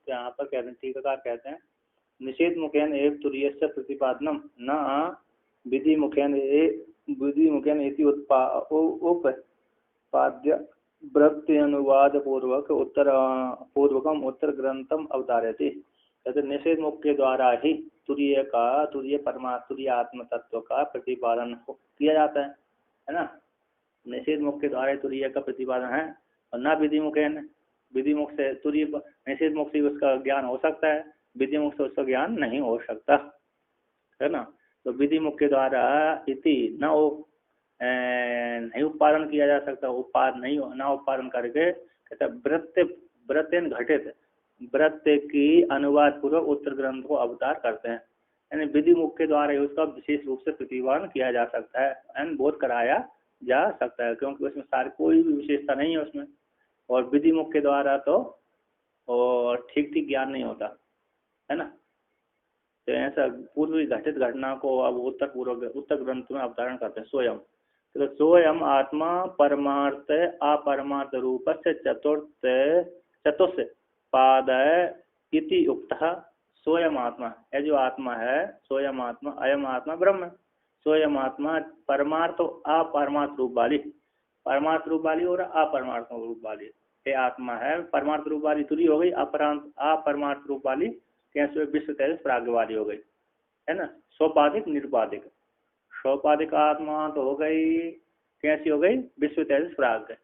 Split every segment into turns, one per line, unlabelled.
तो यहाँ पर कहते हैं, टीकाकार कहते हैं निषेध मुखेन एव तुरीयस्य प्रतिपादनम न विधि मुखेन इति उत्पाद्य वृत्ति अनुवाद पूर्वक उत्तर ग्रंथम अवतारयति। कहते निषेध मुख के द्वारा ही तुरीय आत्म तत्व का प्रतिपादन किया जाता है ना। निषेध मुख के द्वारा तुरीय का प्रतिपादन है और न विधि मुख से तुरीय निषेध मुख से उसका ज्ञान हो सकता है, विधि मुख से उसका ज्ञान नहीं हो सकता है ना। तो विधि मुख के द्वारा इति न नहीं उत्पादन किया जा सकता, उत्पादन करके कहते वृत्तेन घटित वृत्ति की अनुवाद पूर्वक उत्तर ग्रंथ को अवतार करते हैं। यानी विधि मुख के द्वारा उसका विशेष रूप से प्रतिपादन किया जा सकता है एंड बोध कराया जा सकता है, क्योंकि उसमें सारी कोई भी विशेषता नहीं है उसमें। और विधि मुख के द्वारा तो और ठीक ज्ञान नहीं होता है ना। तो ऐसा पूर्व घटित घटना को अब उत्तर ग्रंथ में अवतरण करते हैं। स्वयं तो स्वयं आत्मा परमार्थ अपरमार्थ रूप से चतुर्थ पाद इति उक्तः। स्वयं आत्मा है जो आत्मा है, स्वयं आत्मा अयम आत्मा ब्रह्म, स्वयं आत्मा परमार्थ अपरमार्थ रूप वाली, परमार्थ रूप वाली और अपरमार्थ रूप वाली ये आत्मा है। परमार्थ रूप वाली तुरी हो गई, अपरमार्थ रूप वाली कैसे विश्व तेजस प्राग्ञ वाली हो गई है ना। सोपाधिक निरुपाधिक, सोपाधिक आत्मा तो हो गई कैसी हो गई विश्व तेजस प्राग्ञ,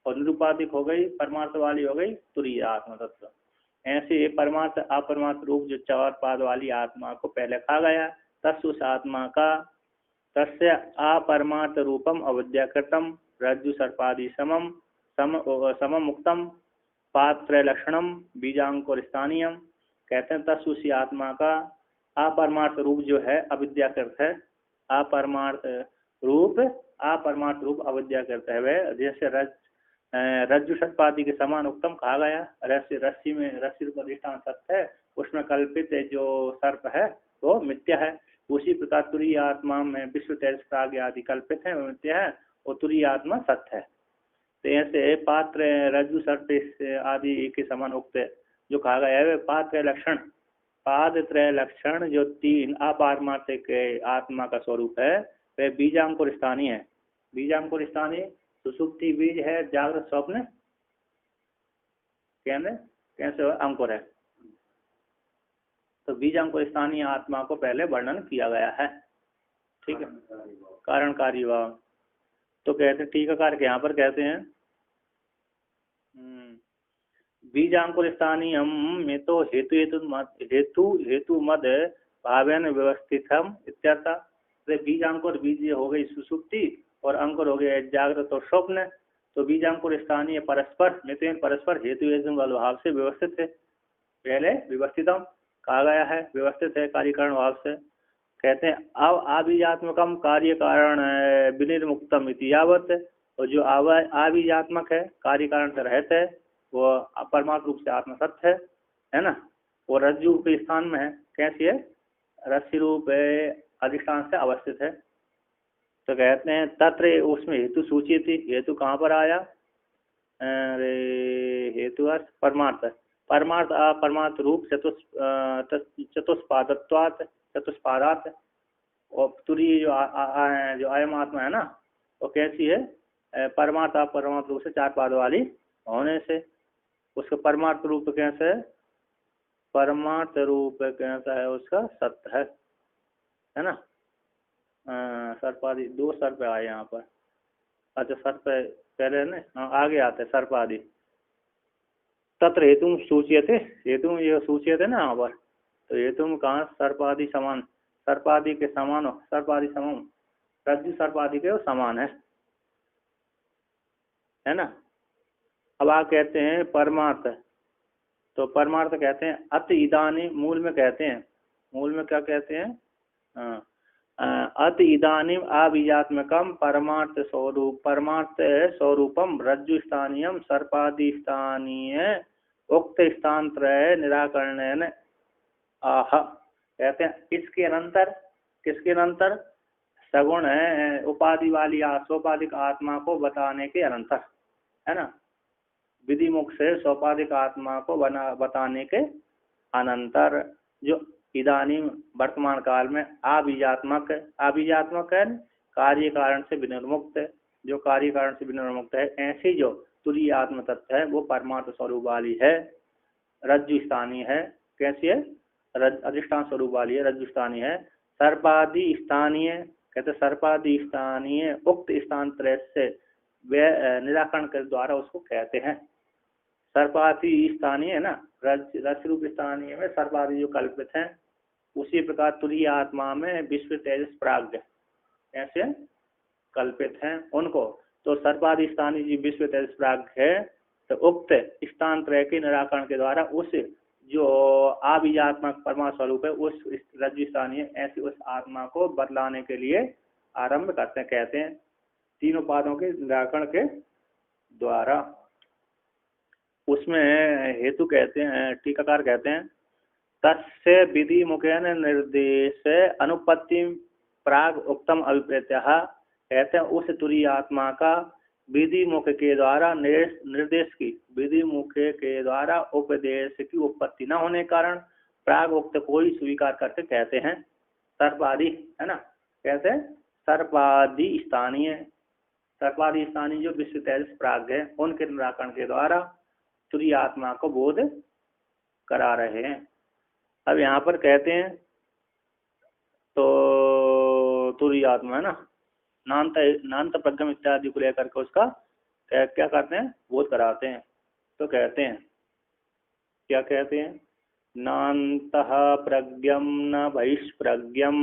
और निरुपाधिक हो गई परमार्थ वाली हो गई तुरीय आत्मा तत्व। ऐसे परमार्थ अपरमार्थ रूप जो चार पाद वाली आत्मा को पहले कहा गया, तस् उस आत्मा का तस्य अपरमार्थ रूपम अविद्याकृतम रज्जु सर्पादि समम मुक्तम पात्र लक्षणम बीजांकुर स्थानीयम। कहते हैं तस् उसी आत्मा का अपरमार्थ रूप जो है अविद्याकृत है, अपरमार्थ रूप अविद्याकृत है वह, जैसे रज्जु सर्पादि के समान उत्तम कहा गया। रस्सी रूप अधिष्ठान सत्य है, उसमें कल्पित जो सर्प है वो मिथ्या है। उसी प्रकार तुरीय आत्मा में विश्व तेजस प्राग्ञ आदि कल्पित है, मिथ्या है, और तुरीय आत्मा सत्य है। तो ऐसे पात्र रज्जु सर्प आदि के समान उक्त जो कहा गया है पात्र लक्षण, पाद त्रय लक्षण जो तीन अपारमार्थिक आत्मा का स्वरूप है वह बीजांकुर स्थानीय है। बीजांकुर स्थानीय सुसुप्ति बीज है, जागृत स्वप्न कैसे अंकुर है। तो बीजांकुर स्थानीय आत्मा को पहले वर्णन किया गया है, ठीक है, कारणकारी भाव। तो कहते टीकाकार के यहाँ पर कहते हैं बीजांकुर स्थानीय में तो हेतु मद भावेन व्यवस्थितम इत्यर्थ। बीजांकुर बीज हो गई सुसुप्ति और अंकुर हो गया जागृत और स्वप्न। तो बीजांकुर स्थानीय परस्पर हेतु भाव से व्यवस्थित है, पहले व्यवस्थितम कहा गया है, व्यवस्थित है कार्यकारण भाव से। कहते हैं अब आबीजात्मकम कार्य कारण विनिर्मुक्तम इति यावत, और जो आबीजात्मक है कार्य कारण से रहते है वो परमात्म रूप से आत्मा सत्य है ना। वो रज्जु के स्थान में है, कैसी है रस्सी रूप अधिष्ठान से अवस्थित है। तो कहते हैं तत्र उसमें हेतु सूची थी, हेतु कहाँ पर आया, हेतु परमार्थ परमार्थ रूप चतुष्पादात। और तुरीय जो अयम आत्मा है ना वो कैसी है परमार्थ अपरमार्थ रूप से चार पाद वाली होने से उसका परमार्थ रूप कैसे है, परमार्थ रूप कैसा है उसका सत्य है ना। सर्पादि दो सर्प आए यहाँ पर, अच्छा सर्प पहले ना आगे आते सर्प आदि। तत्र हेतु सूचियते, हेतु ये सूचियते ना यहाँ पर, तो हेतु कहाँ सर्पादि समान, सर्पादि के समान हो, सर्पादि समम रज्जु सर्पादि के समान है ना। अब आप कहते हैं परमार्थ, तो परमार्थ कहते हैं अत इदानी, मूल में कहते हैं, मूल में क्या कहते हैं अत इदानीम आबीजात्मकम परमार्थ स्वरूपम रज्जु स्थानीयम सर्पादि स्थानीय उक्त स्थान त्रय निराकरण आह। कहते हैं इसके अनंतर, किसके अनंतर, सगुण है उपाधि वाली सोपाधिक आत्मा को बताने के अनंतर है ना। विधि मुख से सोपाधिक आत्मा को बताने के अनंतर जो इदानीं वर्तमान काल में आबीजात्मक है, कार्य कारण से विनिर्मुक्त, जो कार्य कारण से विनिर्मुक्त है, ऐसी जो तुरीय आत्म तत्व है वो परमात्म स्वरूप वाली है, रज्जु स्थानीय है। कैसी है? अधिष्ठान स्वरूप वाली है, रज्जु स्थानीय है। सर्पादि स्थानीय, कहते सर्पादि स्थानीय उक्त स्थान त्रय से वे निराकरण के द्वारा उसको कहते हैं। सर्पादि स्थानीय है ना, रज रूप स्थानीय में सर्पादि जो कल्पित हैं, उसी प्रकार तुरीय आत्मा में विश्व तेजस प्राज्ञ ऐसे कल्पित हैं उनको। तो सर्पादि स्थानीय जी विश्व तेजस प्राज्ञ है, तो उक्त स्थान त्रय के निराकरण के द्वारा उस जो आबीजात्मक परमात्मा स्वरूप है, उस रज्जु स्थानीय ऐसी उस आत्मा को बतलाने के लिए आरंभ करते हैं, कहते हैं तीनों पादों के निराकरण के द्वारा। उसमें हेतु कहते हैं, टीकाकार कहते हैं तस्य विधि मुखेन निर्देश अनुपत्ति प्राग उक्तम अभिप्रेत्य, कहते हैं उस तुरीय आत्मा का विधि मुख के द्वारा निर्देश की, विधि मुख के द्वारा उपदेश की उत्पत्ति न होने कारण प्राग उक्त को ही स्वीकार करके कहते हैं सर्पादि, है ना। कहते हैं सर्पादि स्थानीय, सर्पादि स्थानीय जो विश्व तेजस प्राग है, उनके निराकरण के द्वारा तुरीय आत्मा को बोध करा रहे हैं। अब यहाँ पर कहते हैं तो तुरीय आत्मा है ना, नान्त प्रज्ञम इत्यादि को लेकर के उसका क्या करते हैं? बोध कराते हैं। तो कहते हैं, क्या कहते हैं? नान्तः प्रज्ञम न बहिष्प्रज्ञम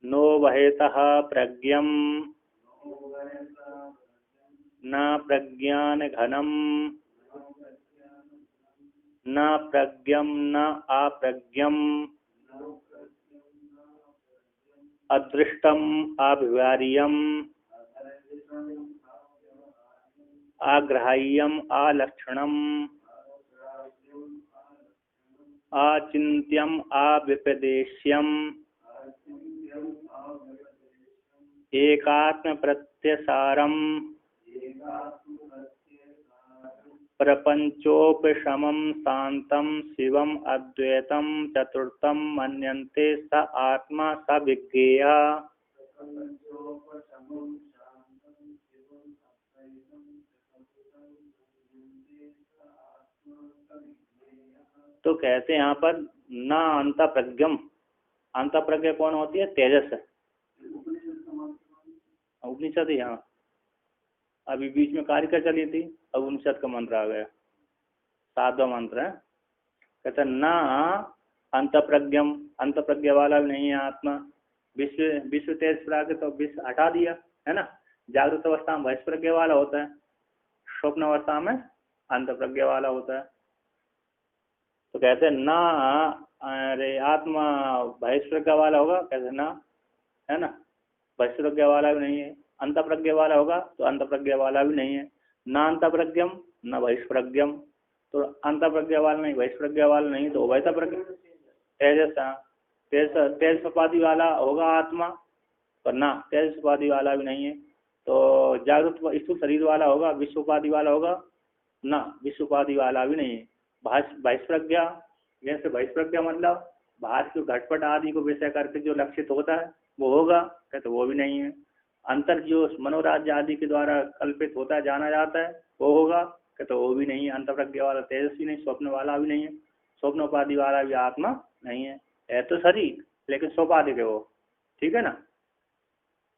नो वहेतः प्रज्ञम न प्रज्ञान घनम न प्रज्ञम न अप्रज्ञम अदृष्टम अभिवार्यम आग्राह्यम अलक्षणम अचिन्त्यम अविपदेश्यम एकात्म प्रत्यसारम प्रपंचोपशमं शांतं शिवम अद्वैतम चतुर्थम मन्यन्ते स आत्मा स विज्ञेयः। तो कहते हैं यहाँ पर न अंत प्रज्ञम, अंत प्रज्ञा कौन होती है? तेजस है, उपनिषद है। यहाँ अभी बीच में कार्य क्या चली थी, अब उपनिषद का मंत्र आ गया, 7वां मंत्र है। कहते न अंत प्रज्ञम, अंत प्रज्ञा वाला भी नहीं है आत्मा। विश्व तेज प्राग तो विश्व हटा दिया है ना। जागृत अवस्था में बहिष्ठ प्रज्ञा वाला होता है, स्वप्न अवस्था में अंत प्रज्ञा वाला होता है। तो कहते हैं ना, अरे आत्मा बहिष्ठ प्रज्ञा वाला होगा, कहते ना, है ना, बहिष्ठ प्रज्ञा वाला भी नहीं है। अंत प्रज्ञा वाला होगा तो अंत प्रज्ञा वाला भी नहीं है। ना अंत प्रज्ञम न बहिष्ठ प्रज्ञम, तो अंत प्रज्ञा वाला नहीं, बहिष्ठ प्रज्ञा वाला नहीं, तो उभयता प्रज्ञा तेजस तेज उपाधि वाला होगा आत्मा, पर ना तेज उपाधि वाला भी नहीं है। तो जागृत स्थूल शरीर वाला होगा, विश्व उपाधि वाला होगा, ना विश्व उपाधि वाला भी नहीं है। बहिष्ठ प्रज्ञा, जैसे बहिष्ठ प्रज्ञा मतलब बाहर के घटपट आदि को विषय करके जो लक्षित होता है वो होगा, कहते वो भी नहीं है। अंतर जो मनोराज्य आदि के द्वारा कल्पित होता है, जाना जाता है, वो होगा, कहते वो भी नहीं है। अंत प्रज्ञा वाला तेजस्वी नहीं, स्वप्न वाला भी नहीं है, स्वप्न उपाधि वाला भी आत्मा नहीं है तो शरीर, लेकिन सोपाधिक है वो, ठीक है ना।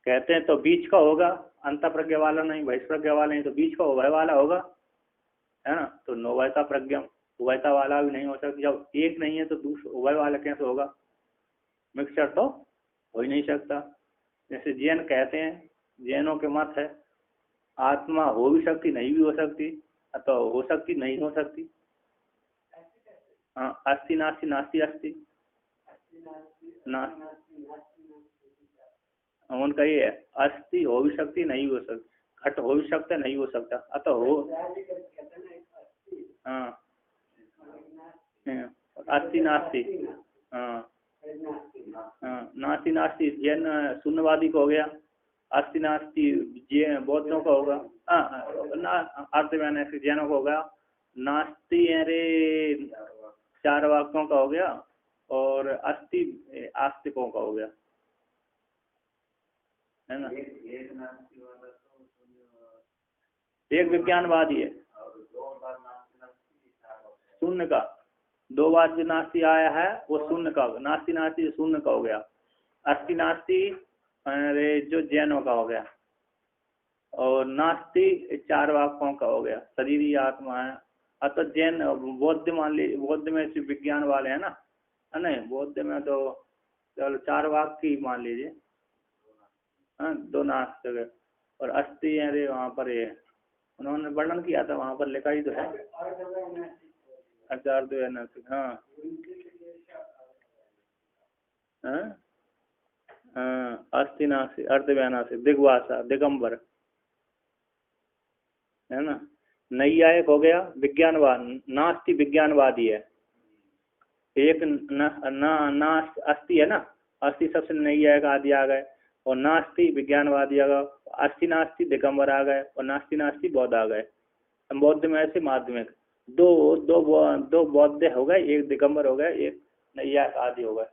कहते हैं तो बीच का होगा, अंत प्रज्ञा वाला नहीं, बहिष्ठ प्रज्ञा वाला नहीं, तो बीच का उभय वाला होगा, है ना। तो नोवयता प्रज्ञा, उभयता वाला भी नहीं हो सकता। जब एक नहीं है तो दूसरा उभय वाला कैसे होगा? मिक्सचर तो हो ही नहीं सकता। जैसे जैन कहते हैं, जैनों के मत है आत्मा हो भी सकती, नहीं भी हो सकती, तो हो सकती, नहीं हो सकती। हाँ, अस्ति नास्ति नास्ति अस्ति, उनका ये है, अस्ति हो भी सकती, नहीं हो सकती, घट हो भी सकता, नहीं हो सकता, अतः हो। हाँ, अस्ति नास्ति, हाँ हाँ, नास्ति नास्ति जैन शून्यवादी को हो गया, अस्ति नास्ति बौद्धों का होगा, अर्थ में जैनों को होगा, नास्ति अरे चार वाक्यों का हो गया, और अस्ति आस्तिकों का हो गया, है ना। एक विज्ञानवादी है, शून्य का, दो बार जो नास्ति आया है वो शून्य का, नास्ति नास्ति शून्य का हो गया। अस्ति नास्ति अरे जो जैनों का हो गया, और नास्ति चार वाक्यों का हो गया, शरीर ही आत्मा है। अतः जैन बौद्ध मान लीजिए, बौद्ध में विज्ञान वाले है ना, है ना, बौद्ध में तो चलो चार वाक्य ही मान लीजिए, हाँ, दो नास्तिक। और अस्ति अरे वहाँ पर ये उन्होंने वर्णन किया था, वहाँ पर लिखा ही तो है, आचार दो नास्तिक, हाँ अस्ति नास्ति अर्धव्यानास्ति दिग्वासा दिगंबर, है ना। नैयायिक हो गया विज्ञानवाद, नास्ति विज्ञानवादी है। एक अस्ति है ना, अस्ति सबसे नैयायिक आदि आ गए, और नास्ति विज्ञानवादी आ गए, अस्ति नास्ति दिगंबर आ गए, और नास्ति नास्ति बौद्ध आ गए। बौद्ध में ऐसे माध्यमिक दो बौद्ध हो गए, एक दिगंबर हो गए, एक नैयायिक आदि हो गए।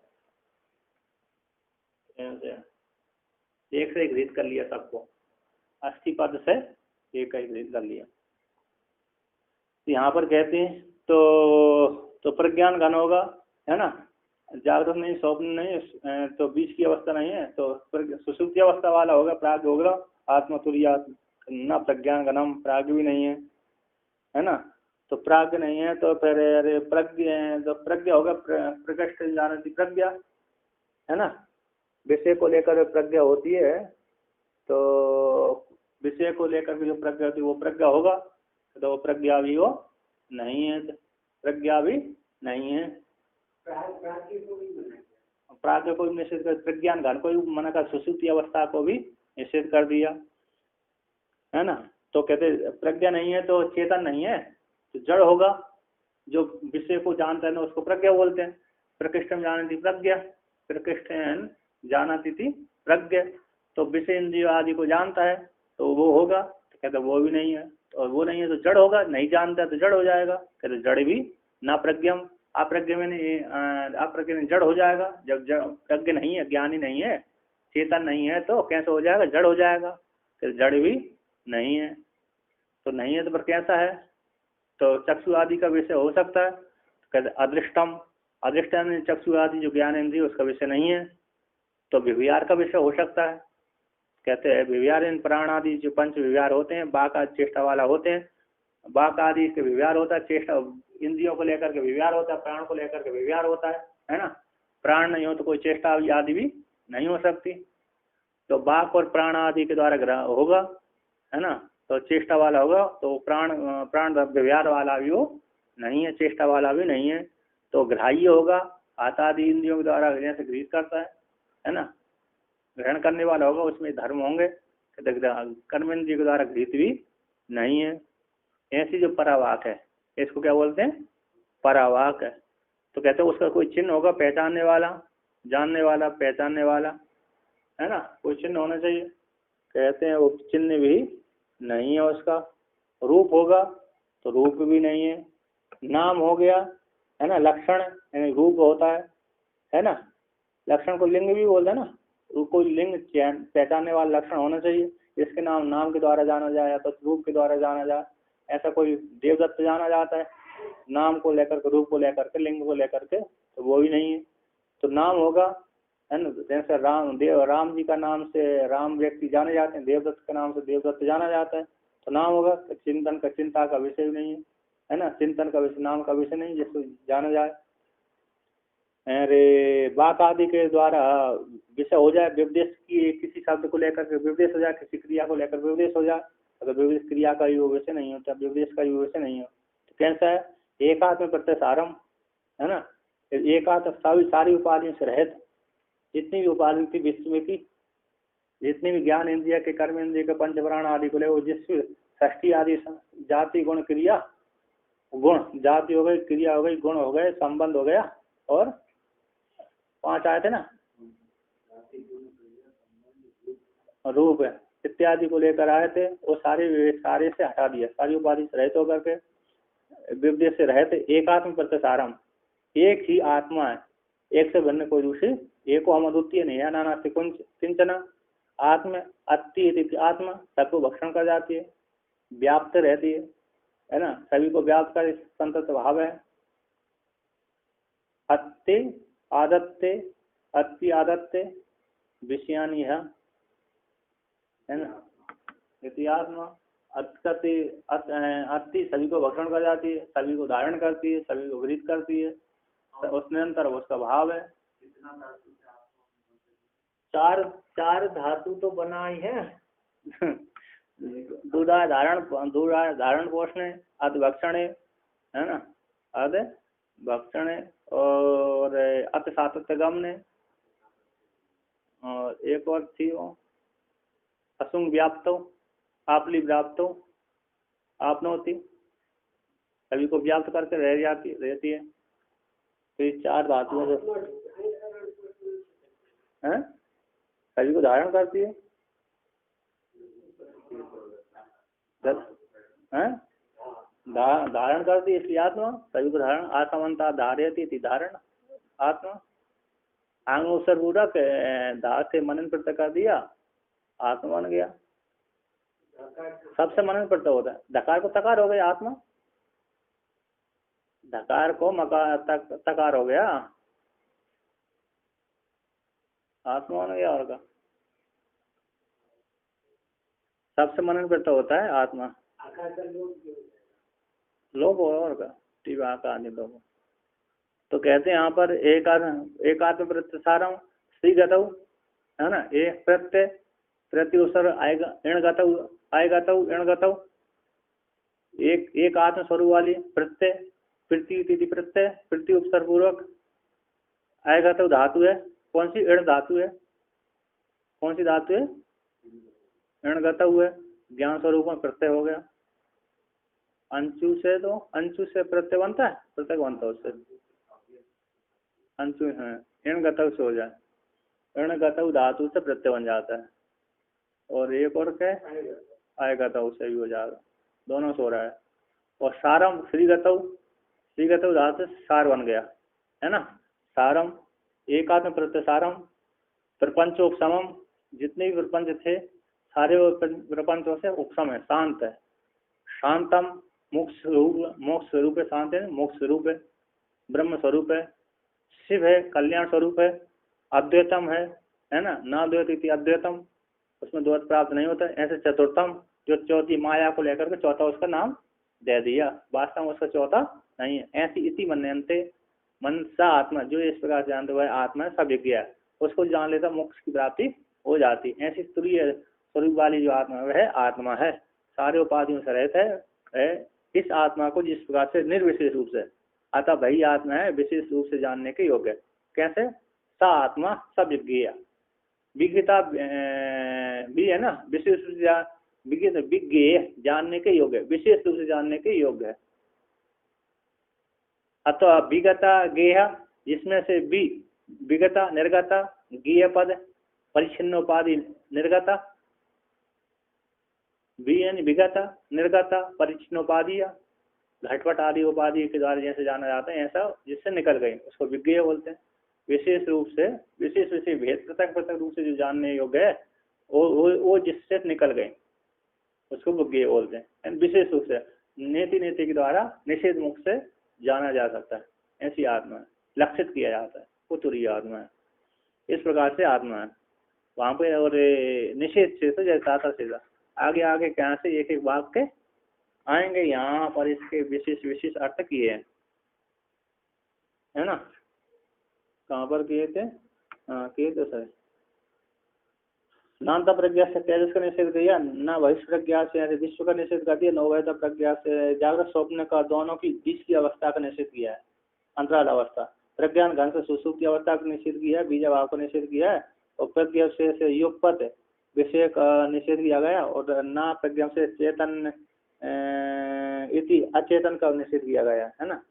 एक से एक रीत कर लिया सबको, अस्थि पद से एक एक रीत कर लिया। यहाँ पर कहते हैं तो प्रज्ञान घन होगा, है ना, जागृत नहीं, स्वप्न नहीं, तो बीच की अवस्था नहीं है, तो सुषुप्ति अवस्था वाला होगा, प्राग होगा, आत्मा तुरीय न प्रज्ञान घनम, प्राग भी नहीं है ना, तो प्राग नहीं है, तो फिर अरे प्रज्ञा होगा, प्रकृष्ट जानती प्रज्ञा, है ना, विषय को लेकर प्रज्ञा होती है, तो विषय को लेकर के जो प्रज्ञा होती है वो प्रज्ञा होगा, तो वो प्रज्ञा भी वो नहीं है, प्रज्ञा भी नहीं है। प्राग को भी निषेध कर, प्रज्ञान घन को भी मना कर, सुषुप्ति अवस्था को भी निषेध कर दिया, है ना। तो कहते प्रज्ञा नहीं है तो चेतन नहीं है, तो जड़ होगा, जो विषय को जानता है ना उसको प्रज्ञा बोलते हैं। प्रकृष्टम जानती प्रज्ञा, प्रकृष्टन जानती थी प्रज्ञा, तो विषय इंद्रिय आदि को जानता है तो वो होगा, तो कहते वो भी नहीं है, और वो नहीं है तो जड़ होगा, नहीं जानता तो जड़ हो जाएगा, कहते जड़ भी ना प्रज्ञम, अप्रज्ञ में नहीं, अप्रज्ञ में जड़ हो जाएगा, जब प्रज्ञ नहीं है, ज्ञानी नहीं है, चेतन नहीं है, तो कैसे हो जाएगा, जड़ हो जाएगा, तो जड़ भी नहीं है, तो नहीं है तो पर कैसा है, तो चक्षु आदि का विषय हो सकता है, कहते अदृष्टम, अदृष्टम चक्षु आदि जो ज्ञान इंद्रिय उसका विषय नहीं है, तो विविहार का विषय हो सकता है, कहते हैं विविहार इन प्राण आदि जो पंच विविहार होते हैं, बाक आदि चेष्टा वाला होते हैं, बाक आदि के विविहार होता है, चेष्टा इंद्रियों को लेकर के विविहार होता है, प्राण को लेकर के विविहार होता है ना, प्राण नहीं हो तो कोई चेष्टा आदि भी नहीं हो सकती, तो बाक और प्राण आदि के द्वारा होगा, है ना, तो चेष्टा वाला होगा, तो प्राण व्यवहार वाला भी हो नहीं है, चेष्टा वाला भी नहीं है, तो ग्राह्य होगा, हाथ आदि इंद्रियों के द्वारा जैसे गृहित करता है ना, ग्रहण करने वाला होगा, उसमें धर्म होंगे, कर्म इंद्रिय के द्वारा गृहित भी नहीं है। ऐसी जो परावाक है इसको क्या बोलते हैं, परावाक है, तो कहते हैं उसका कोई चिन्ह होगा, पहचानने वाला, जानने वाला, पहचानने वाला, है ना, कोई चिन्ह होना चाहिए, कहते हैं वो चिन्ह भी नहीं है उसका। रूप होगा तो रूप भी नहीं है, नाम हो गया, है ना, लक्षण यानी रूप होता है ना, लक्षण को लिंग भी बोलते हैं ना, कोई लिंग पहचानने वाला लक्षण होना चाहिए, जिसके नाम के द्वारा जाना जाए या तो रूप के द्वारा जाना जाए, ऐसा कोई देवदत्त जाना जाता है नाम को लेकर के, रूप को लेकर के, लिंग को लेकर के, तो वो भी नहीं है, तो नाम होगा, है ना, जैसे राम जी का नाम से राम व्यक्ति जाने जाते हैं, देवदत्त के नाम से देवदत्त जाना जाता है, तो नाम होगा, चिंतन का चिंता का विषय भी नहीं है ना, चिंतन का विषय नाम का विषय नहीं जिसको जाना जाए। अरे बात आदि के द्वारा विषय हो जाए, विपदेश की किसी शब्द को लेकर के विपदेश हो जाए, किसी क्रिया को लेकर विपदेश हो जाए, अगर विपदेश क्रिया का योग विषय नहीं होता, विपदेश का योग विषय नहीं हो, तो कैसा है, एकात्म प्रत्यक्ष आरम्भ, है ना, एकात्म सारी उपाधियों से रहित, जितनी भी उपाधि थी विश्व में की, जितनी भी ज्ञान इंद्रिय के, कर्म इंद्रिय के, पंचप्राण आदि को ले, जिस षष्ठी आदि जाति गुण क्रिया, गुण जाति हो गई, क्रिया हो गई, गुण हो गए, संबंध हो गया, और 5 आए थे ना, रूप इत्यादि को लेकर आए थे, वो सारे से हटा दिया, सारी उपाधि से रहित होकर के विविध से रहते एकात्म प्रत्यसारम, एक ही आत्मा है, एक से भिन्न कोई दूसरी, एको हम अद्वितीय नहीं है, नाना से किंचना आत्म अति आत्मा सबको भक्षण कर जाती है, व्याप्त रहती है ना, सभी को व्याप्त कर संतत भाव है। अत्ते आदत्ते अति आदत्ते विषयान यह है ना, इति आत्मा अति अति सभी को भक्षण कर जाती है, सभी को धारण करती है, सभी को विदित करती है, तो उसमें अंतर उसका भाव है। चार धातु तो बना ही है दूधा धारण पोषण अध भक्षण है ना, अध भक्षण और अत सातत्य गमन, और एक और थी वो असुंग व्याप्तो आपली व्याप्तो आपनोती, सभी को व्याप्त करके रहती है। तो ये चार धातुओं से हैं, सभी को धारण करती है, धारण करती है, इसलिए आत्मा सभी को धारण, आत्मंता धारयती थी धारण आत्मा। आंगोसर पूरक धा से मनन प्रत्यय कर दिया, आत्मा बन गया, सबसे मनन प्रत्यय होता है। धकार को तकार हो गया आत्मा, धकार को मकार तकार हो गया, आत्मा बन गया। और का सबसे मनन प्रत्यय होता है आत्मा, लोग और का टीवा का लोग। तो कहते हैं यहाँ पर एक आत्म प्रत्यसारम श्री गतऊ है ना, एक प्रत्यय प्रत्युसर आएगा इण गतऊ एक आत्म स्वरूप वाली प्रत्यय प्रत्यय उपसर्ग पूर्वक आएगा तो धातु है, कौन सी इण धातु है, कौन सी धातु है, इण गतऊ है, ज्ञान स्वरूप में प्रत्यय हो गया। अंशु से तो अंशु से प्रत्यय बनता है, प्रत्यय बनता है उससे अंशु है, इण गतऊ से हो जाए, इण गतऊ धातु से प्रत्यय बन जाता है, और एक और क्या आएगा तो उससे भी हो जाएगा, दोनों से हो रहा है। और सारम श्री गतऊ धातु से सार बन गया है ना, सारम एकात्म प्रत्यय सारम प्रपंचोपशमम, जितने भी प्रपंच थे सारे प्रपंचों से उपशम है, शांत है, शांतम मोक्ष स्वरूप है, शांत है मोक्ष स्वरूप है, ब्रह्म स्वरूप है, शिव है कल्याण स्वरूप है, अद्वैतम है ना, ना द्वैत अद्वैतम, उसमें द्वैत प्राप्त नहीं होता। ऐसे चतुर्थम जो चौथी माया को लेकर के चौथा उसका नाम दे दिया, वास्तव में उसका चौथा नहीं है। ऐसी इति मनते मनसा आत्मा, जो इस प्रकार जानते हुए आत्मा सब यज्ञ है, उसको जान लेता मोक्ष की प्राप्ति हो जाती। ऐसी तुरीय स्वरूप वाली जो आत्मा वह आत्मा है, सारे उपाधियों से रहता है। इस आत्मा को जिस प्रकार से निर्विशेष रूप से, अतः वही आत्मा है विशेष रूप से जानने के योग्य। कैसे? सा आत्मा सब यज्ञ, विज्ञता भी है ना, विशेष रूप से विज्ञ जानने के योग्य, विशेष रूप से जानने के योग्य है। अतः विगता गेह, जिसमें से विगता निर्गता, गेय पद परिच्छिन्नोपाधि निर्गता, विगता निर्गता परिच्छिन्नोपाधि, घटपट आदि उपाधि के द्वारा जैसे जाना जाता है, ऐसा जिससे निकल गई उसको विज्ञेय बोलते हैं। विशेष रूप से विशेष भेद पृथक रूप से जो जानने योग्य है वो जिससे निकल गई उसको विज्ञेय बोलते हैं। विशेष रूप से नीति के द्वारा निषेध मुख से जाना जा सकता है, ऐसी आत्मा है, लक्षित किया जाता है, वो तुरीय आत्मा है। इस प्रकार से आत्मा है वहां पे। और निषेध से तो जैसा सीधा आगे आगे क्या से एक एक वाक्य आएंगे, यहाँ पर इसके विशेष अर्थ किए हैं, है ना। कहाँ पर किए थे? किए तो सर नान्त प्रज्ञा से तेजस का निषेध किया, न भविष्य प्रज्ञा से विश्व का निषेध कर दिया, नवैध प्रज्ञा से जागृत स्वप्न का दोनों की बीच की अवस्था का निषेध किया है, अंतराल अवस्था। प्रज्ञान घन से सुसुप्ति अवस्था का निषेध किया है, बीज भाव को निषेध किया है, और प्रज्ञा से युगपत विषय का निषेध किया गया, और न प्रज्ञा से चेतन इति अचेतन का निषेध किया गया है ना।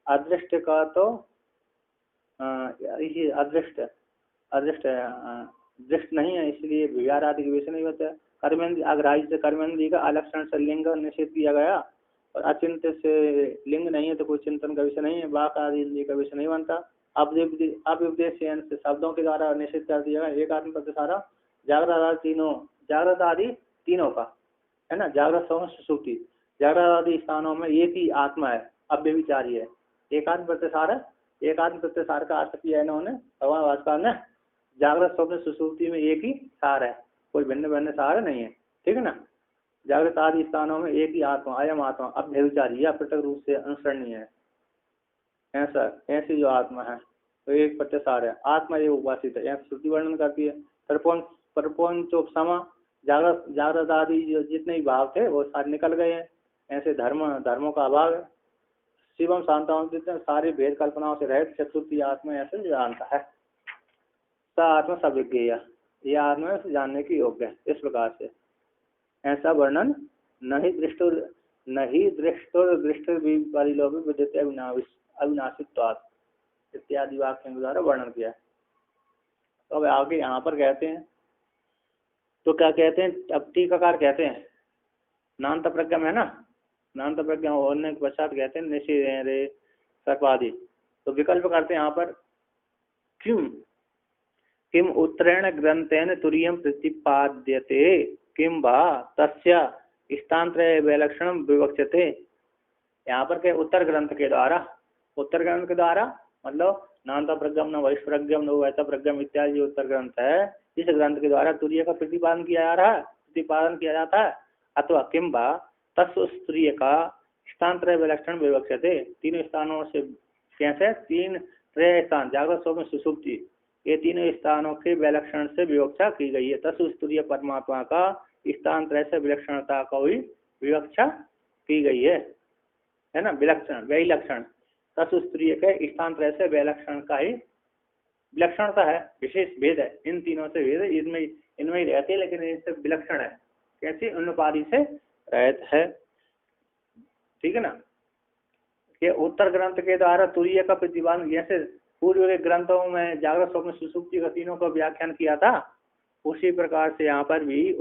अदृष्ट का तो अदृष्ट दृष्ट नहीं है, इसलिए विहार आदि के विषय नहीं होता है। कर्मेंद्र अग्राही से कर्मेंद्री का अलक्षण से लिंग निषेध किया गया, और अचिंत्य से लिंग नहीं है तो कोई चिंतन का विषय नहीं है, वाक आदि इंद्रिय का विषय नहीं बनता। अव्यपदेश से शब्दों के द्वारा निषेध कर दिया गया। एक आत्म प्रत्यय सारा जागृत आदि तीनों का है ना, जागृत स्वप्न सुषुप्ति जागृत आदि स्थानों में एक ही आत्मा है, अव्यभिचारी है। एकात्म प्रत्यय सार का अर्थ किया है इन्होंने भगवान भास्कर ने, जागृत स्वप्न सुषुप्ति में एक ही सार है, कोई भिन्न भिन्न सार नहीं है, ठीक है ना। जागृत आदि स्थानों में एक ही आत्मा, अयम आत्मा अव्यभिचारी है, पृथक रूप से अनुसरणीय है, ऐसा ऐसी जो आत्मा है तो एक प्रत्यय सार है, आत्मा ये उपासित है, यहाँ श्रुति वर्णन करती है। परपोंचोपसमा जागृत आदि जो जितने भी भाव थे वो सारे निकल गए हैं, ऐसे धर्मों का अभाव है। शिवम शांताओं जितने सारी भेद कल्पनाओं से रहित चतुर्थी आत्मा ऐसे जानता है, सा आत्मा सविज्ञेय, ये आत्मा से जानने की योग्य है। इस प्रकार से ऐसा वर्णन नहीं दृष्टि वाली लोग विद्यते अविनाशित्वात् इत्यादि वाक्यों के द्वारा वर्णन किया है। तो अब आगे यहाँ पर कहते हैं, तो क्या कहते हैं, अब टीकाकार कहते हैं नान्त प्रज्ञम है ना, नान्त प्रज्ञा होने के पश्चात कहते हैं निषेध रे सर्पादि। तो विकल्प करते हैं यहाँ पर, किम उत्तरेण ग्रंथेन तुरीयम प्रतिपाद्यते किम वा तस्य स्थानांतरे विलक्षणम विवक्षते। यहाँ पर के उत्तर ग्रंथ के द्वारा मतलब नान्ता प्रज्ञम न वैश्व प्रज्ञम न वैता प्रज्ञम इत्यादि जो उत्तर ग्रंथ है, इस ग्रंथ के द्वारा तुरीय का प्रतिपादन किया जाता है। अथवा किम वा तत्व का स्थानांतरे विलक्षण विवक्षते, तीनों स्थानों से कैसे, तीन त्रय स्थान जागृत स्वप्न सुषुप्ति, ये तीनों स्थानों के विलक्षण से विवक्षा की गई है। तत्व परमात्मा का स्थान त्रय से विलक्षणता को ही विवक्षा की गई है ना, विलक्षण वैलक्षण तत्व के स्थान त्रय से विलक्षण का ही विलक्षणता है, विशेष भेद है, इन तीनों से भेद है, इनमें ही रहते हैं लेकिन इनसे विलक्षण है, कैसी अनुपाधि से रहित है, ठीक है ना। ये उत्तर ग्रंथ के द्वारा तुरीय का प्रतिपादन, जैसे पूर्व के ग्रंथों में जागृत स्वप्न सुषुप्ति का तीनों का व्याख्यान किया था, उसी प्रकार से यहाँ पर भी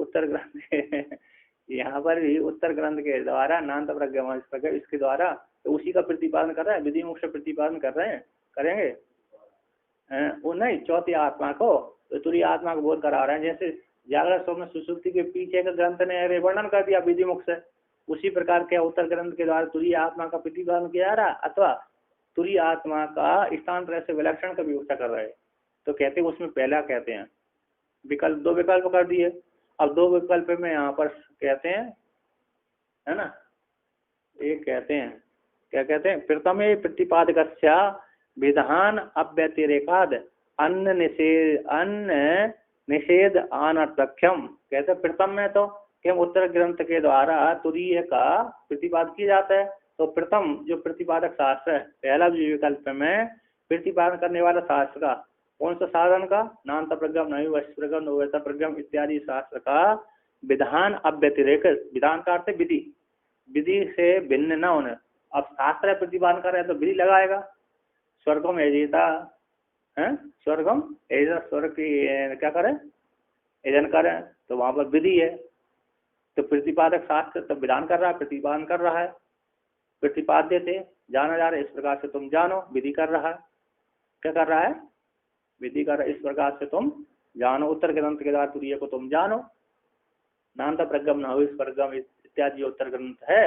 उत्तर ग्रंथ के द्वारा नान्त प्रज्ञा इसके द्वारा तो उसी का प्रतिपादन कर रहे हैं, विधि मुख से प्रतिपादन कर रहे हैं, करेंगे वो नहीं, चौथी आत्मा को तो तुरीय आत्मा को बोध करा रहे हैं। जैसे जागृत स्वप्न सुषुप्ति के पीछे का ग्रंथ ने वर्णन कर दिया विधि मुख से, उसी प्रकार के उत्तर ग्रंथ के द्वारा तुरीय आत्मा का प्रतिपादन किया जा रहा, अथवा तुरीय आत्मा का स्थान तरह से विलक्षण का विवक्षा कर रहे हैं। तो कहते हैं उसमें पहला कहते हैं विकल्प, दो विकल्प कर दिए, अब दो विकल्प में यहाँ पर कहते हैं है ना, एक कहते हैं क्या कहते हैं, प्रथमे प्रतिपादकस्य विधान अव्यतिरेकाद अन्य निषेध अनर्थक्यम। कहते हैं प्रथम में तो कि उत्तर ग्रंथ के द्वारा तुरीय का प्रतिपादन किया जाता है, तो प्रथम जो प्रतिपादक शास्त्र है, पहला जो विकल्प में प्रतिपादन करने वाला शास्त्र का कौन सा साधन का, नान्त प्रज्ञम नहीं वैश्व प्रज्ञम नवैता प्रज्ञम इत्यादि शास्त्र का विधान अव्यतिरेक, विधान का अर्थ विधि, विधि से भिन्न न होने। अब शास्त्र प्रतिपादन कर रहे हैं तो विधि लगाएगा, स्वर्गम एजेता है, स्वर्गम एजा स्वर्ग की क्या करें, एजन करें, तो वहां पर विधि है, तो प्रतिपादक शास्त्र तो विधान कर रहा है, प्रतिपादन कर रहा है, प्रतिपाद्य थे जाना जा रहा है, इस प्रकार से तुम जानो, विधि कर रहा है, क्या कर रहा है, विधि कर रहा है, इस प्रकार से तुम जानो, उत्तर ग्रंथ के द्वारा तुरीय को तुम जानो, नान्त प्रज्ञम न हो प्रज्ञम इत्यादि उत्तर ग्रंथ है,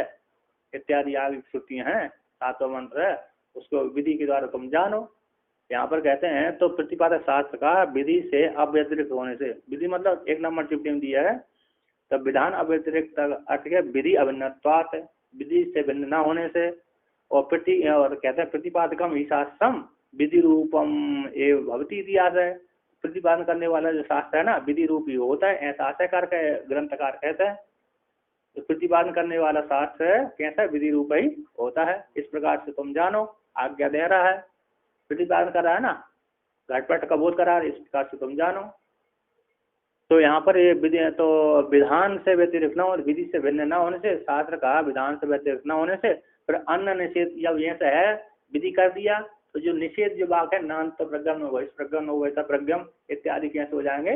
इत्यादि आगे श्रुतियां हैं, सातवां मंत्र है, उसको विधि के द्वारा तुम जानो। यहाँ पर कहते हैं तो प्रतिपादक शास्त्र का विधि से अव्यतिरिक्त होने से, विधि मतलब एक नंबर टिप्पणी दिया है, तब विधान अव्यतिरिक्त अर्थ है विधि अभिन्नत्वात्, विधि से भिन्न न होने से, और कहते हैं प्रतिपादकम ही शास्त्रम विधि रूपम एवं भवती इतिहास है, प्रतिपादन करने वाला जो शास्त्र है ना विधि रूप ही होता है, ऐसा आशयकार का ग्रंथकार कहते हैं। तो प्रतिपादन करने वाला शास्त्र कैसा विधि रूप ही होता है, इस प्रकार से तुम जानो, आज्ञा दे रहा है, प्रतिपादन कर रहा है ना, घटपट का बोध करा, इस प्रकार से तुम जानो। तो यहाँ पर ये विधि तो विधान से व्यतिरिक्त न हो, विधि से भिन्न न होने से, शास्त्र का विधान से व्यतिरिक्त न होने से, फिर अन्य निषेध जब ये से है विधि कर दिया, तो जो निषेध जो वाक है नान्त प्रज्ञम वैश्व प्रज्ञम वैसा प्रज्ञम इत्यादि कैसे हो जाएंगे,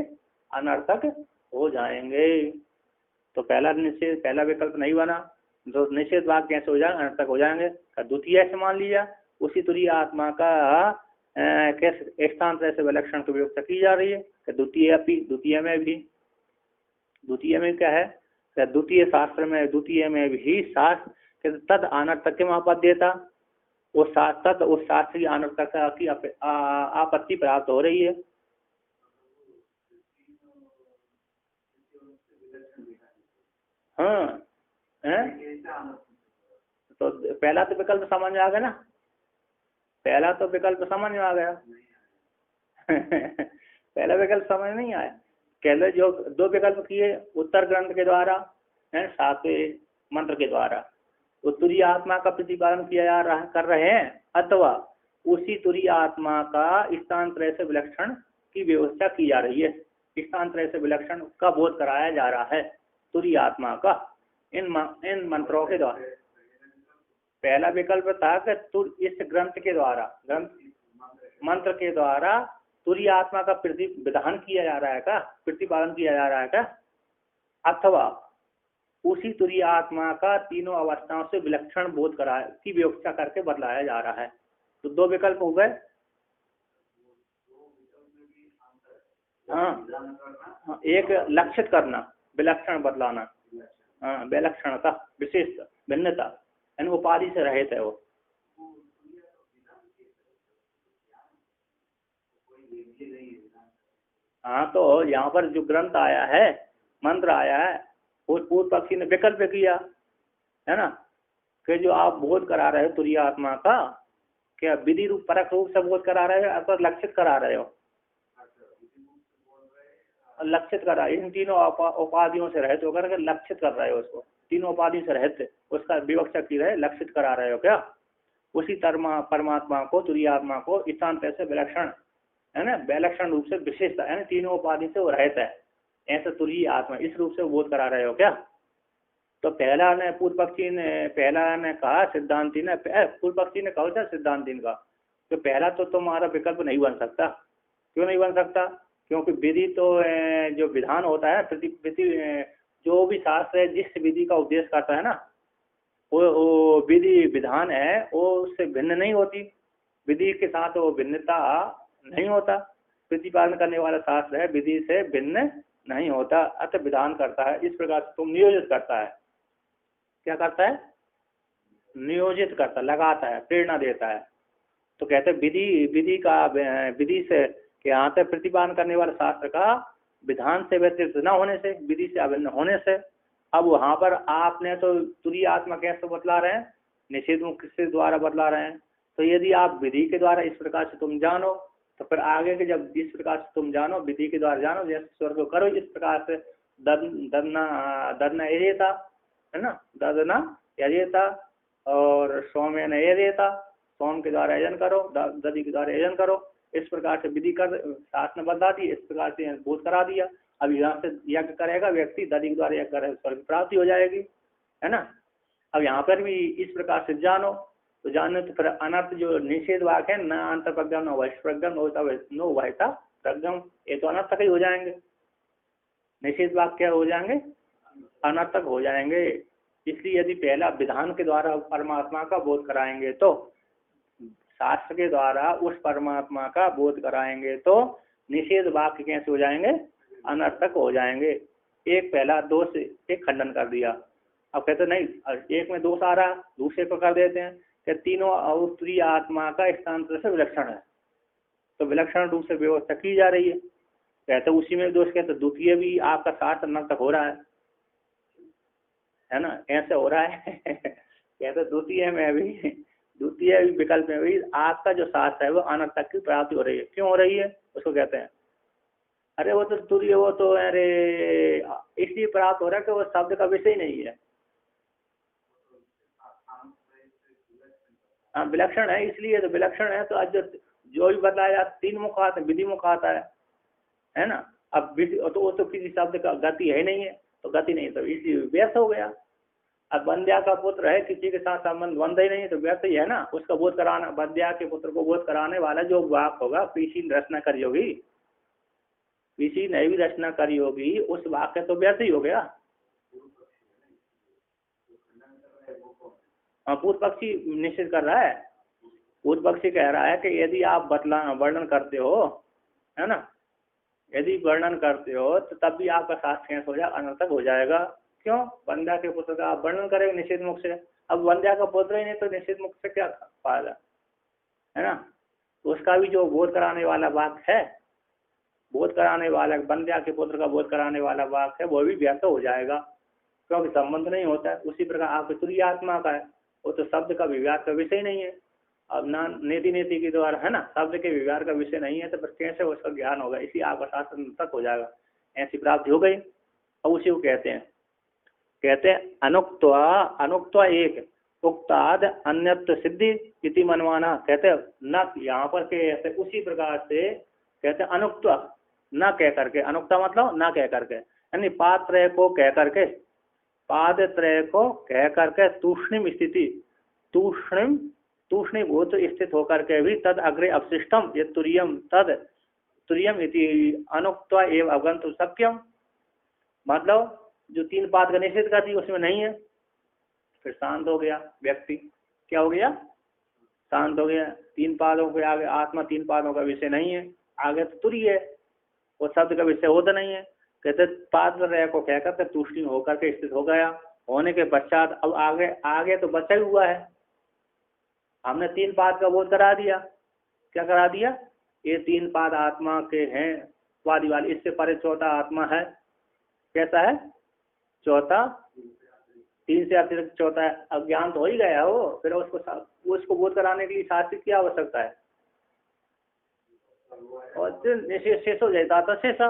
अनर्थक हो जाएंगे। तो पहला निषेध, पहला विकल्प नहीं बना, तो निषेध वाक्य कैसे हो जाएंगे, अनर्थक हो जाएंगे। द्वितीय ऐसे मान लिया, उसी तुरीय आत्मा का कैसे स्थानांतर से विलक्षण की व्यवस्था की जा रही है। द्वितीय द्वितीय में भी, द्वितीय में क्या है, द्वितीय शास्त्र में, द्वितीय में भी शास्त्र तद अनर्थक के महापद्यता, वो शास्त्र उस शास्त्र की अनर्थकता की आपत्ति प्राप्त हो रही है। हाँ है? तो पहला तो विकल्प समझ में आ गया ना, पहला तो विकल्प समझ में आ गया। पहला विकल्प समझ नहीं आया। कहले जो दो विकल्प किए, उत्तर ग्रंथ के द्वारा है, सातवें मंत्र के द्वारा, तो तुरीय आत्मा का प्रतिपादन किया जा रहा कर रहे हैं, अथवा उसी तुरीय आत्मा का स्थानांतर से विलक्षण की व्यवस्था की जा रही है। स्थानांतर से विलक्षण का बोध कराया जा रहा है तुरीय आत्मा का इन मंत्रों के द्वारा। पहला विकल्प था कि इस ग्रंथ के द्वारा, ग्रंथ मंत्र के द्वारा तुरीय आत्मा का विधान किया जा रहा है का, प्रतिपादन किया जा रहा है का, अथवा उसी तुरीय आत्मा का तीनों अवस्थाओं से विलक्षण बोध करा की व्यवस्था करके बदलाया जा रहा है। तो दो विकल्प हो गए। हाँ, एक लक्षित करना, विलक्षण बदलाना, हाँ, विलक्षणता, विशेषता, भिन्नता, यानी उपाधि से रहित है वो। हाँ, तो यहाँ पर जो ग्रंथ आया है, मंत्र आया है, उस पूर्व पक्षी ने विकल्प किया है ना, कि जो आप बोध करा रहे हो तुरीय आत्मा का, क्या विधि रूप परक रूप से बोध करा रहे हो अथवा लक्षित करा रहे हो? लक्षित करा, इन तीनों उपाधियों से रहित होकर के लक्षित कर रहे हो उसको, तीनों उपाधि से रहित उसका विवक्षा की रहे, लक्षित करा रहे हो क्या? उसी परमात्मा को, तुरीय आत्मा को स्थानांतर से विलक्षण, है ना, विलक्षण रूप से विशेषता, यानी तीनों उपाधि से वो रहता है, ऐसा तुरीय आत्मा इस रूप से बोध करा रहे हो क्या? तो पहला ने पूर्व पक्षी ने, पहला ने कहा सिद्धांति ने, पूर्व पक्षी ने कहा था सिद्धांति का, तो पहला तो तुम्हारा विकल्प नहीं बन सकता। क्यों नहीं बन सकता? क्योंकि विधि तो जो विधान होता है, विधि जो भी शास्त्र है जिस विधि का उपदेश करता है ना, वो विधि विधान है, वो उससे भिन्न नहीं होती, विधि के साथ वो भिन्नता नहीं होता। प्रतिपादन करने वाला शास्त्र है, विधि से भिन्न नहीं होता, अतः विधान करता है, इस प्रकार से तुम नियोजित करता है। क्या करता है? नियोजित करता, लगाता है, प्रेरणा देता है। तो कहते हैं विधि से के यहाँ पे प्रतिपादन करने वाले शास्त्र का विधान से व्यतिरिक्त न होने से, विधि से अभिन्न होने से। अब वहां पर आपने तो तुरीय आत्मा कैसे बतला रहे हैं? निषेध मुक्ति से द्वारा बतला रहे हैं। तो यदि आप विधि के द्वारा इस प्रकार से तुम जानो, तो फिर आगे के जब इस प्रकार से तुम जानो, विधि के द्वारा जानो, जैसे स्वर्ग करो इस प्रकार से, ददना एजेता, है ना, ददना यजेता और सौम्य यजेता, सोम के द्वारा यजन करो, दधि के द्वारा यजन करो, इस प्रकार से विधि कर शास्त्र ने बता दी, इस प्रकार से बोध करा दिया। अब यहाँ से यज्ञ करेगा व्यक्ति, दधि के द्वारा यज्ञ करेगा, स्वर्ग प्राप्ति हो जाएगी, है ना। अब यहाँ पर भी इस प्रकार से जानो, तो जानो तो फिर अनर्थ जो निषेध वाक्य है, न अंतर प्रज्ञम न वैश्व प्रज्ञम नो वैता प्रज्ञम, ये तो अनर्थक ही हो जाएंगे। निषेध वाक्य हो जाएंगे, अनर्थक हो जाएंगे। इसलिए यदि पहला विधान के द्वारा परमात्मा का बोध कराएंगे, तो शास्त्र के द्वारा उस परमात्मा का बोध कराएंगे, तो निषेध वाक्य कैसे हो जाएंगे? अनर्थक हो जाएंगे। एक पहला दोष एक खंडन कर दिया। अब कहते नहीं, एक में दोष आ रहा, दूसरे को कर देते हैं कि तीनों और तुरीय आत्मा का स्थानांतर से विलक्षण है, तो विलक्षण रूप से व्यवस्था की जा रही है। कहते उसी में दोष, कहते द्वितीय भी आपका शास्त्र अनर्थक हो रहा है ना, ऐसे हो रहा है। कहते द्वितीय में भी, द्वितीय विकल्प में भी आपका जो शास्त्र है वो अनर्थक की प्राप्ति हो रही है। क्यों हो रही है? उसको कहते हैं, अरे वो तो तुरीय, वो तो अरे इसलिए प्राप्त हो रहा है कि वो शब्द का विषय नहीं है। हाँ, विलक्षण है, इसलिए तो विलक्षण है। तो आज जो भी बताया जाता, तीन मुख आता है, विधि मुख आता है ना। अब विधि तो वो तो किसी शब्द का गति है नहीं है, तो गति नहीं, तो इसलिए व्यर्थ हो गया। अब बंध्या का पुत्र है, किसी के साथ संबंध बंध ही नहीं है, तो व्यर्थ ही है ना। उसका बोध कराना, बंध्या के पुत्र को बोध कराने वाला जो वाक होगा, पीछी रचना करी होगी, किसी ने भी रचना करी होगी, उस वाक्य तो व्यर्थ ही हो गया। हाँ, पूर्व पक्षी निश्चित कर रहा है। पूर्व पक्षी कह रहा है कि यदि आप वर्णन करते हो, है ना, यदि वर्णन करते हो तो तब भी आपका शास्त्र कैंस हो जाए, अनर्थक हो जाएगा। क्यों? वंध्या के पुत्र का आप वर्णन करेंगे निषेध मुख से। अब वंध्या का पुत्र ही नहीं तो निषेध मुख से क्या फायदा, है ना। तो उसका भी जो बोध कराने वाला वाक्य है, बोध कराने वाला वंध्या के पुत्र का बोध कराने वाला वाक्य है, वो भी व्यर्थ हो जाएगा, क्योंकि संबंध नहीं होता है। उसी प्रकार आपके तुरीय आत्मा का है, वो तो शब्द का विवाद का विषय नहीं है। अब ना नीति नीति के द्वारा, है ना, शब्द के विवाद का विषय नहीं है, तो फिर कैसे उसका ज्ञान होगा? इसी आपका शास्त्र तक हो जाएगा, ऐसी प्राप्ति हो गई। अब उसी को कहते हैं अनुक्त्वा, अनुक्त्वा एक उक्ताद अन्यत्र सिद्धि इति मनवाना। कहते न, यहाँ पर कहते उसी प्रकार से कहते अनुक्त्वा, न कह करके, अनुक्ता मतलब न कह करके, यानी पात्र को कह करके, पाद त्रय को कह करके तूष्णिम स्थिति, तूष्णीभूत स्थित होकर के भी तद अग्रे अवशिष्टम ये तुर्यम तद तुर्यम इति अनुक्त्वा एवं अवगंतुम शक्यम। मतलब जो तीन पाद का निषेध करती उसमें नहीं है, फिर शांत हो गया व्यक्ति। क्या हो गया? शांत हो गया। तीन पादों के आगे आत्मा तीन पादों का विषय नहीं है, आगे तो तुरीय है, वो शब्द का विषय होता नहीं है। कहते पाद रह को कहकर के तूष्णीम होकर के स्थित हो गया, होने के पश्चात अब आगे तो बचा ही हुआ है। हमने तीन पाद का बोध करा दिया। क्या करा दिया? ये तीन पाद आत्मा के हैं वादी वाली, इससे परे चौथा आत्मा है। कैसा है? चौथा, तीन से अतिरिक्त चौथा है। अज्ञान तो हो ही गया वो, फिर उसको बोध कराने के लिए शास्त्र की आवश्यकता है। और निषेध शेष हो जाता था शेषा,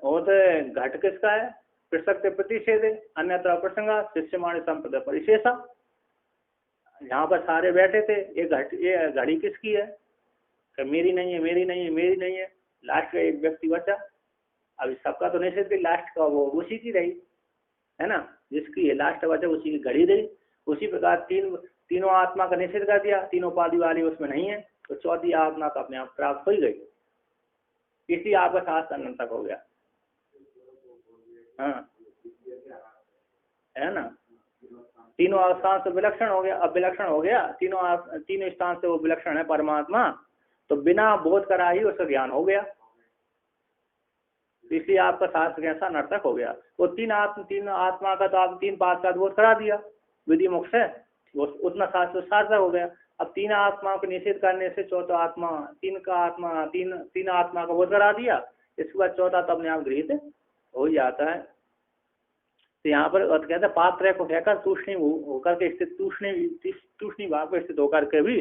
और घट किसका है? पृथक प्रतिषेध, अन्यथा प्रसंगा शिष्यमाण संपदा परिशेषा। यहाँ पर सारे बैठे थे, ये घड़ी किसकी है? मेरी नहीं है, मेरी नहीं है, मेरी नहीं है। लास्ट का एक व्यक्ति बचा, अभी सबका तो निषेध की, लास्ट का वो उसी की रही, है ना, जिसकी है लास्ट बचा उसी की घड़ी रही। उसी प्रकार तीनों आत्मा का निषेध कर दिया, तीनों उपाधि वाली उसमें नहीं है, तो चौथी आत्मा तो अपने आप प्राप्त हो ही गई। इसी आपका शास्त्र अनंत तक हो गया। हाँ, है ना, तीनों स्थान से विलक्षण हो गया। अब विलक्षण हो गया, तीनों स्थान से वो विलक्षण है परमात्मा, तो बिना बोध करा ही उसका ज्ञान हो गया। इसलिए आपका शास्त्र कैसा नर्तक हो गया। वो तीन आत्मा का तो आप तीन पाद का बोध करा दिया विधि मुख से, उतना शास्त्र सार्थक हो गया। अब तीन आत्मा को निषेध करने से चौथा आत्मा, तीन आत्मा का बोध करा दिया, इसके बाद चौथा तो अपने आप गृहित हो जाता है। तो यहाँ पर कहते हैं पात्र को कहकर तूष्णी होकर के स्थित, तूष्णी भाव पर स्थित होकर के भी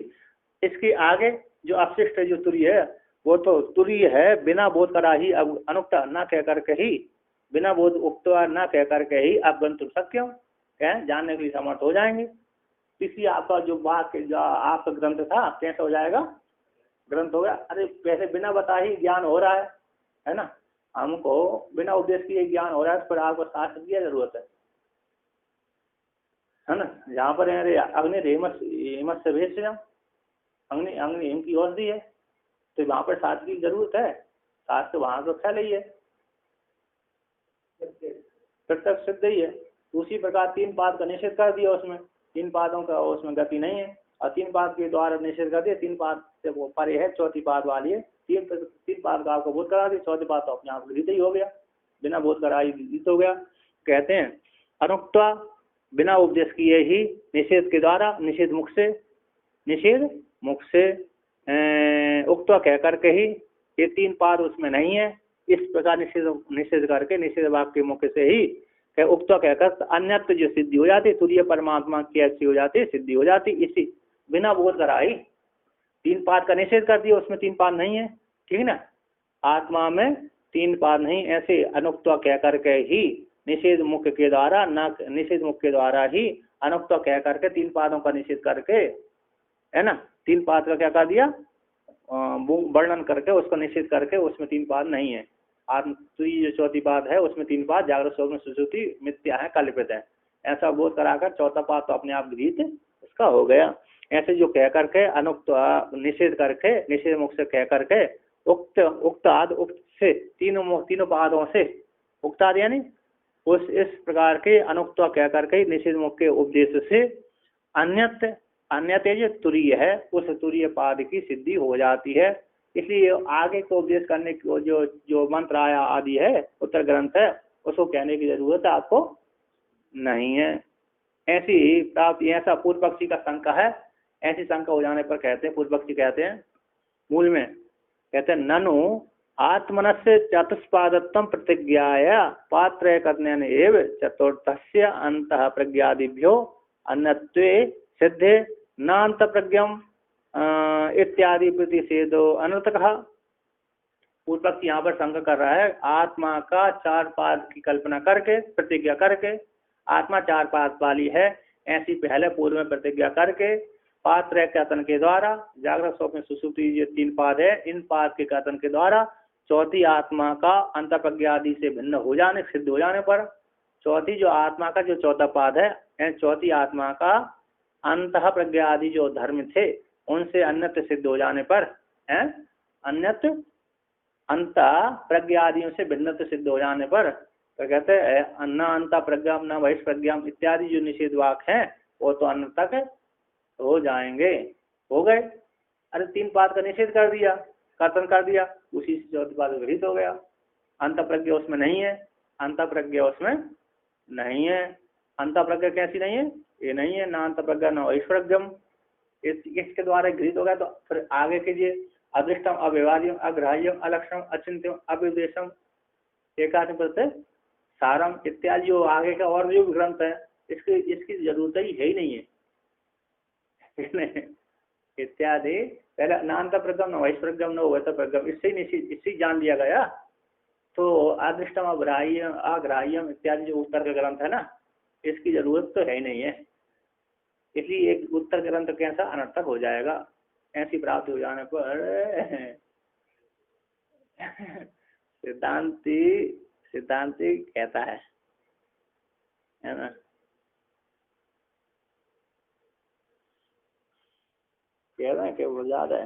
इसके आगे जो अपशिष्ट है, जो तुरीय है, वो तो तुरीय है, बिना बोध करा ही अब अनुक्ता न कह करके ही, बिना बोध उक्ता न कह करके ही अब गंतुम शक्यम, क्या जानने के लिए समर्थ हो जाएंगे। इसलिए आपका जो वाक्य, जो आपका ग्रंथ था, कैसा हो जाएगा? ग्रंथ हो गया। अरे वैसे बिना बता ही ज्ञान हो रहा है ना, हमको बिना उपदेश किए ज्ञान हो रहा है, पर आपको शास्त्र की जरूरत है ना। जहाँ पर अग्नि हेमत से भेज अग्नि हेम की औषधि है, तो वहाँ पर शास्त्र की जरूरत है। शास्त्र वहाँ तो ख्याल ही है, प्रत्यक्ष सिद्ध ही है। उसी प्रकार तीन पाद का निषेध कर दिया, उसमें तीन पादों का उसमें गति नहीं है, और तीन पाद के द्वारा निषेध कर दिया। तीन पाद से वो परे है, चौथी पाद वाली है। तीन पाद का आपको बोध करा दिया, चौथी पाद तो अपने आप गृहित ही हो गया, बिना बोध करा ही गृहित हो गया। कहते हैं अनुक्ता, बिना उपदेश किए ही निषेध के द्वारा, निषेध मुख से उक्ता कह करके ही, ये तीन पाद उसमें नहीं है, इस प्रकार निषेध करके निषेध वाक्य के मुख से ही उक्ता कहकर अन्यत्र जो सिद्धि हो जाती, तुरीय परमात्मा की ऐसी हो जाती, सिद्धि हो जाती। इसी बिना बोध कराई तीन पाद का निषेध कर दिया, उसमें तीन पाद नहीं है, ठीक ना, आत्मा में तीन पाद नहीं, ऐसे अनुक्ता कह करके ही निषेध मुख के द्वारा, न निषेध मुख के द्वारा ही अनुक्ता कह करके तीन पादों का निषेध करके, है ना, तीन पाद का क्या कर दिया? वर्णन करके उसका निषेध करके उसमें तीन पाद नहीं है। आत्म जो चौथी पाद है उसमें तीन पाद जागृत स्वप्न सुषुप्ति मिथ्या है, कल्पित है, ऐसा बोध कराकर चौथा पाद तो अपने आप गृहीत उसका हो गया। ऐसे जो कह करके अनुक्त निषेध करके, निषेध मुख से कह करके उक्त आदि उक्त से तीनों पादों से, उक्ताद यानी उस इस प्रकार के अनुक्त कह करके निषेध मुख के उपदेश से अन्यत अन्यते जो तुरीय है उस तुरीय पाद की सिद्धि हो जाती है। इसलिए आगे को उपदेश करने को जो जो मंत्र आया आदि है, उत्तर ग्रंथ है, उसको कहने की जरूरत आपको नहीं है। ऐसी प्राप्त, ऐसा पूर्व पक्षी का शंका है। ऐसी शंका हो जाने पर कहते हैं, पूर्व पक्षी कहते हैं मूल में, कहते हैं ननु आत्मनस्य चतुष्पादत्वं प्रतिज्ञाया पात्र कथनेन एव चतुर्थस्य अंतः प्रज्ञादिभ्यो अन्यत्वे सिद्धे नान्त प्रज्ञम इत्यादि प्रतिषेधो अनर्थकः। पूर्व पक्ष यहाँ पर शंका कर रहा है, आत्मा का चार पाद की कल्पना करके, प्रतिज्ञा करके, आत्मा चार पाद वाली है ऐसी पहले पूर्व में प्रतिज्ञा करके, पात्र कथन के द्वारा, जागृत स्वप्न सुषुप्ति ये तीन पाद है, इन पाद के कथन के द्वारा चौथी आत्मा का अंत प्रज्ञा आदि से भिन्न हो जाने, सिद्ध हो जाने पर, चौथी जो आत्मा का जो चौथा पाद है, चौथी आत्मा का अंत प्रज्ञा आदि जो धर्म थे उनसे अन्यत्र सिद्ध हो जाने पर, अन्यत्र अंत प्रज्ञा आदियों से भिन्नत्व सिद्ध हो जाने पर, तो कहते हैं न अंत प्रज्ञाम न बहिष्प्रज्ञाम इत्यादि जो निषेध वाक्य हैं वो तो अन्न तक हो जाएंगे, हो गए। अरे तीन पाद का निषेध कर दिया, कथन कर दिया, उसी से चौथी पाद विहित हो गया। अंत प्रज्ञा उसमें नहीं है, अंत प्रज्ञा उसमें नहीं है। अंत प्रज्ञा कैसी नहीं है? ये नहीं है, ना अंत प्रज्ञा न बहिष्प्रज्ञम, इसके द्वारा गृहित हो गया। तो फिर आगे कीजिए, अदृष्टम अव्यवहार्यम अग्राह्यम अलक्षणम अचिंत्यम अविदेशम एकात्म प्रत्यय सारम इत्यादि जो आगे का और जो ग्रंथ है इसकी जरूरत ही है ही नहीं है इत्यादि। पहले नान्त प्रगम न वैश्प्रगम न वैत प्रगम, इससे जान दिया गया। तो अदृष्टम अग्राह्यम इत्यादि जो उत्तर का ग्रंथ है ना, इसकी जरूरत तो है ही नहीं है। इसलिए एक उत्तर ग्रंथ कैसा अनर्थक हो जाएगा ऐसी प्राप्ति हो जाने पर। सिद्धांति कहता है ना, कह रहे हैं कि वो ज्यादा है।